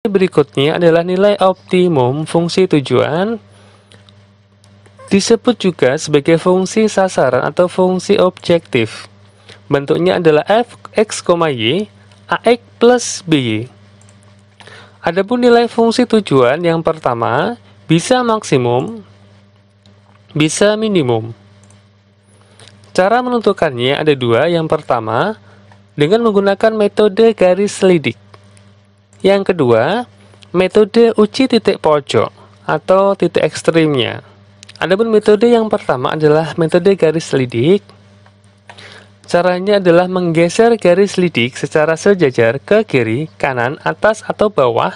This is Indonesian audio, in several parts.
berikutnya adalah nilai optimum fungsi tujuan, disebut juga sebagai fungsi sasaran atau fungsi objektif. Bentuknya adalah f(x, y) ax plus by. Adapun nilai fungsi tujuan yang pertama bisa maksimum, bisa minimum. Cara menentukannya ada dua. Yang pertama, dengan menggunakan metode garis selidik. Yang kedua, metode uji titik pojok atau titik ekstrimnya. Adapun metode yang pertama adalah metode garis selidik. Caranya adalah menggeser garis selidik secara sejajar ke kiri, kanan, atas, atau bawah,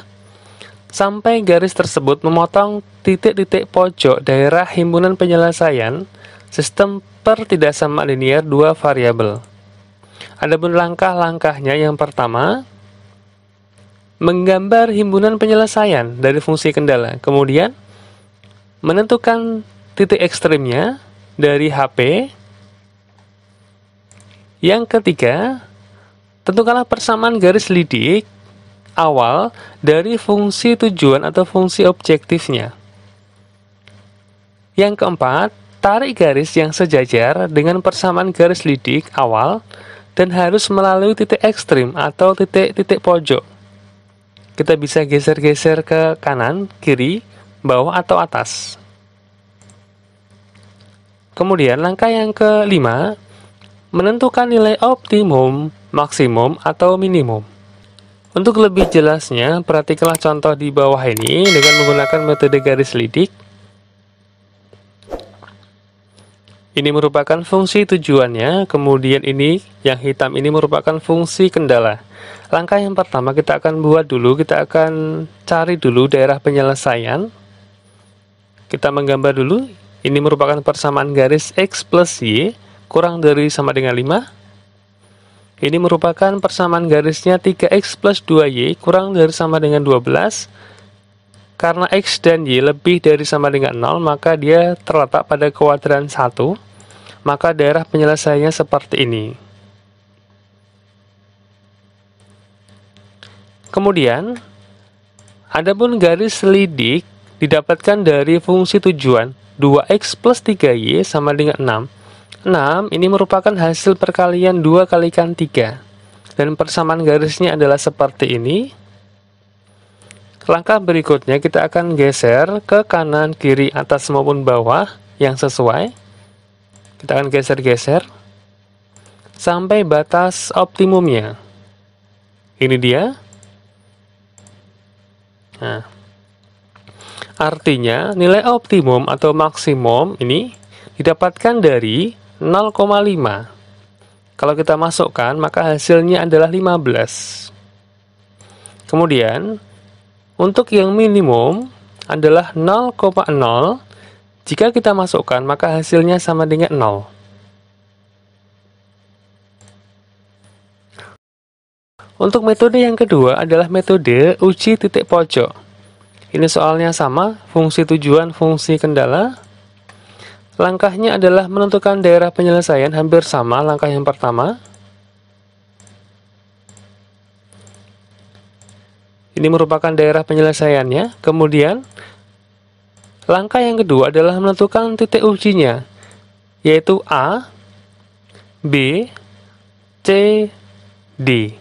sampai garis tersebut memotong titik-titik pojok daerah himpunan penyelesaian sistem pertidaksama linear dua variabel. Adapun langkah-langkahnya yang pertama, menggambar himpunan penyelesaian dari fungsi kendala, kemudian menentukan titik ekstrimnya dari HP. Yang ketiga, tentukanlah persamaan garis selidik awal dari fungsi tujuan atau fungsi objektifnya. Yang keempat, tarik garis yang sejajar dengan persamaan garis selidik awal dan harus melalui titik ekstrim atau titik-titik pojok. Kita bisa geser-geser ke kanan, kiri, bawah, atau atas. Kemudian langkah yang kelima, menentukan nilai optimum, maksimum, atau minimum. Untuk lebih jelasnya, perhatikanlah contoh di bawah ini dengan menggunakan metode garis selidik. Ini merupakan fungsi tujuannya, kemudian ini yang hitam ini merupakan fungsi kendala. Langkah yang pertama kita akan kita akan cari dulu daerah penyelesaian. Kita menggambar dulu, ini merupakan persamaan garis X plus Y kurang dari sama dengan 5. Ini merupakan persamaan garisnya 3X plus 2Y kurang dari sama dengan 12. Karena X dan Y lebih dari sama dengan 0, maka dia terletak pada kuadran 1. Maka daerah penyelesaiannya seperti ini. Kemudian, adapun garis selidik didapatkan dari fungsi tujuan 2x plus 3y sama dengan 6. 6 ini merupakan hasil perkalian 2 kalikan 3. Dan persamaan garisnya adalah seperti ini. Langkah berikutnya kita akan geser ke kanan, kiri, atas maupun bawah yang sesuai. Kita akan geser-geser sampai batas optimumnya. Ini dia. Nah, artinya nilai optimum atau maksimum ini didapatkan dari 0,5. Kalau kita masukkan, maka hasilnya adalah 15. Kemudian, untuk yang minimum adalah 0,0. Jika kita masukkan, maka hasilnya sama dengan 0. Untuk metode yang kedua adalah metode uji titik pojok. Ini soalnya sama, fungsi tujuan, fungsi kendala. Langkahnya adalah menentukan daerah penyelesaian, hampir sama langkah yang pertama. Ini merupakan daerah penyelesaiannya. Kemudian, langkah yang kedua adalah menentukan titik ujinya, yaitu A, B, C, D.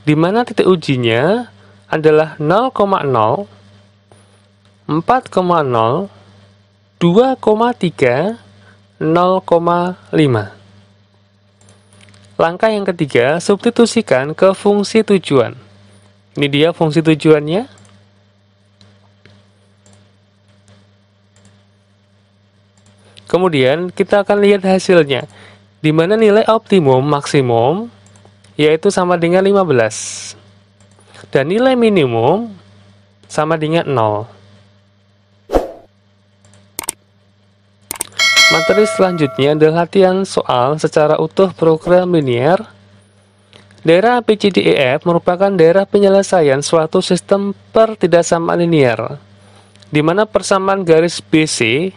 Di mana titik ujinya adalah 0,0, 4,0, 2,3, 0,5. Langkah yang ketiga, substitusikan ke fungsi tujuan. Ini dia fungsi tujuannya. Kemudian kita akan lihat hasilnya, di mana nilai optimum maksimum yaitu sama dengan 15 dan nilai minimum sama dengan 0. Materi selanjutnya adalah latihan soal secara utuh program linear. Daerah ABCDEF merupakan daerah penyelesaian suatu sistem pertidaksamaan linear, di mana persamaan garis BC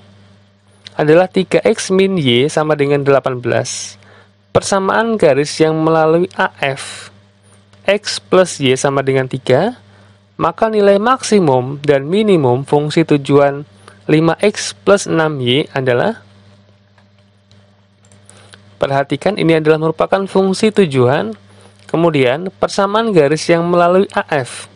adalah 3x min y sama dengan 18. Persamaan garis yang melalui AF, X plus Y sama dengan 3, maka nilai maksimum dan minimum fungsi tujuan 5X plus 6Y adalah, perhatikan ini adalah merupakan fungsi tujuan, kemudian persamaan garis yang melalui AF.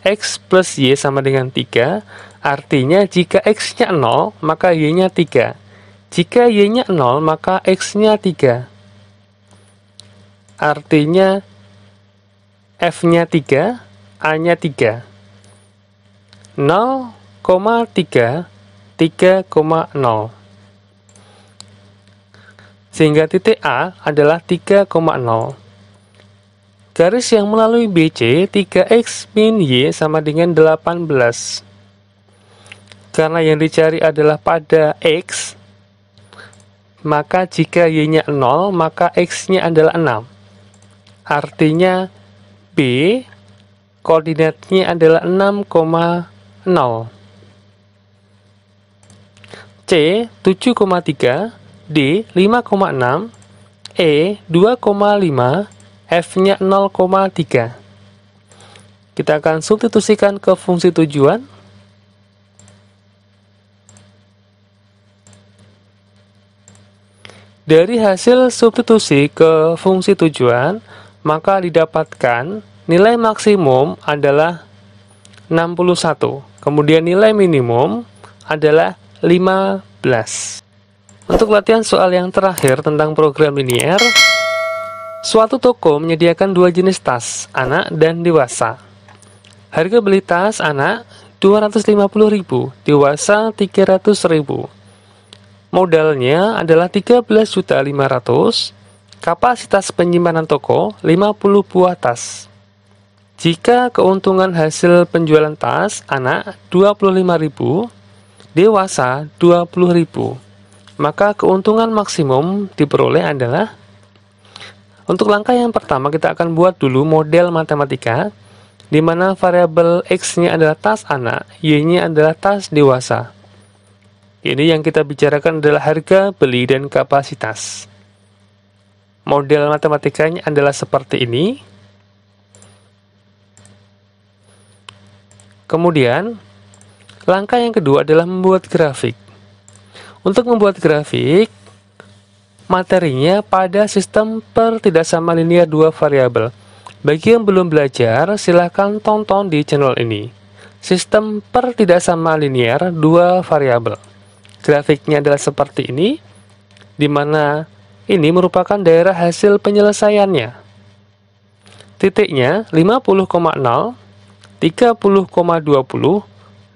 X plus Y sama dengan 3, artinya jika X-nya 0, maka Y-nya 3. Jika Y-nya 0, maka X-nya 3. Artinya F-nya 3, A-nya 3. 0,3, 3,0. Sehingga titik A adalah 3,0. Garis yang melalui BC, 3X min Y sama dengan 18. Karena yang dicari adalah pada X, maka jika Y-nya 0, maka X-nya adalah 6. Artinya B, koordinatnya adalah 6,0. C, 7,3. D, 5,6. E, 2,5. F-nya 0,3. Kita akan substitusikan ke fungsi tujuan. Dari hasil substitusi ke fungsi tujuan, maka didapatkan nilai maksimum adalah 61. Kemudian nilai minimum adalah 15. Untuk latihan soal yang terakhir tentang program linier, suatu toko menyediakan dua jenis tas, anak dan dewasa. Harga beli tas anak 250.000, dewasa 300.000. Modalnya adalah 13.500.000. Kapasitas penyimpanan toko 50 buah tas. Jika keuntungan hasil penjualan tas anak 25.000, dewasa 20.000, maka keuntungan maksimum diperoleh adalah, untuk langkah yang pertama kita akan buat dulu model matematika, di mana variabel X-nya adalah tas anak, Y-nya adalah tas dewasa. Ini yang kita bicarakan adalah harga beli dan kapasitas. Model matematikanya adalah seperti ini. Kemudian, langkah yang kedua adalah membuat grafik. Untuk membuat grafik, materinya pada sistem per tidak sama linear dua variabel. Bagi yang belum belajar, silahkan tonton di channel ini. Sistem per tidak sama linear dua variabel. Grafiknya adalah seperti ini, di mana ini merupakan daerah hasil penyelesaiannya. Titiknya 50,0, 30,20,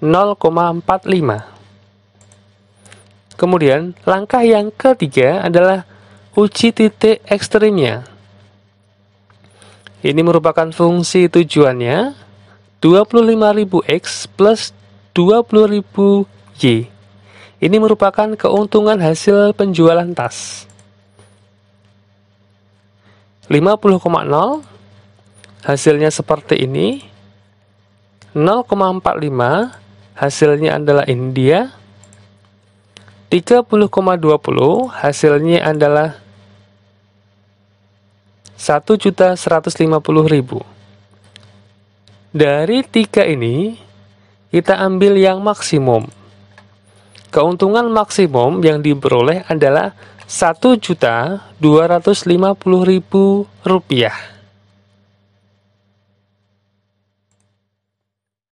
0,45. Kemudian, langkah yang ketiga adalah uji titik ekstrimnya. Ini merupakan fungsi tujuannya 25.000x plus 20.000y. Ini merupakan keuntungan hasil penjualan tas. 50,0 hasilnya seperti ini. 0,45 hasilnya adalah India. 30,20 hasilnya adalah 1.150.000. Dari tiga ini kita ambil yang maksimum. Keuntungan maksimum yang diperoleh adalah Rp1.250.000.